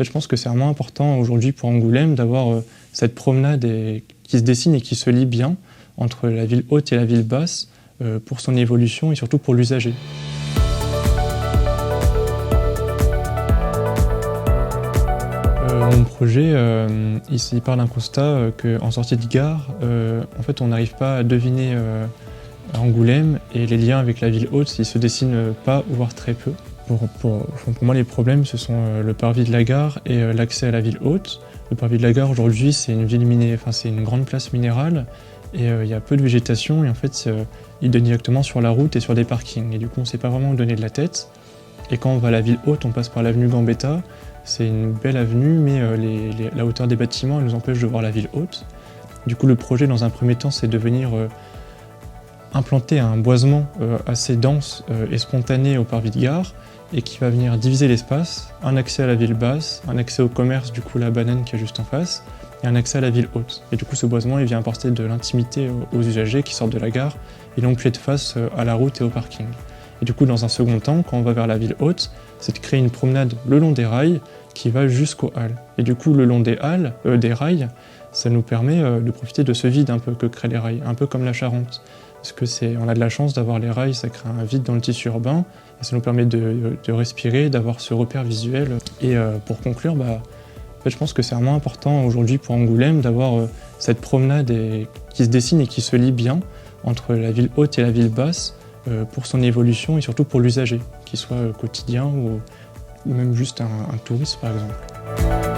fait, je pense que c'est vraiment important aujourd'hui pour Angoulême d'avoir cette promenade qui se dessine et qui se lie bien entre la ville haute et la ville basse pour son évolution et surtout pour l'usager. Mon projet, il part d'un constat qu'en sortie de gare, en fait, on n'arrive pas à deviner Angoulême et les liens avec la ville haute, ils se dessinent pas, voire très peu. Pour moi, les problèmes, ce sont le parvis de la gare et l'accès à la ville haute. Le parvis de la gare, aujourd'hui, c'est une grande place minérale et il y a peu de végétation et en fait, il donne directement sur la route et sur des parkings. Et du coup, on ne sait pas vraiment où donner de la tête. Et quand on va à la ville haute, on passe par l'avenue Gambetta. C'est une belle avenue, mais la hauteur des bâtiments elle nous empêche de voir la ville haute. Du coup, le projet, dans un premier temps, c'est de venir implanter un boisement assez dense et spontané au parvis de gare et qui va venir diviser l'espace, un accès à la ville basse, un accès au commerce, du coup la banane qui est juste en face, et un accès à la ville haute. Et du coup, ce boisement, il vient apporter de l'intimité aux usagers qui sortent de la gare et donc de face à la route et au parking. Et du coup, dans un second temps, quand on va vers la ville haute, c'est de créer une promenade le long des rails qui va jusqu'aux halles. Et du coup, le long des rails, ça nous permet de profiter de ce vide un peu que créent les rails, un peu comme la Charente. Parce que on a de la chance d'avoir les rails, ça crée un vide dans le tissu urbain, et ça nous permet de respirer, d'avoir ce repère visuel. Et pour conclure, en fait, je pense que c'est vraiment important aujourd'hui pour Angoulême d'avoir cette promenade qui se dessine et qui se lie bien entre la ville haute et la ville basse pour son évolution et surtout pour l'usager, qu'il soit quotidien ou même juste un touriste par exemple.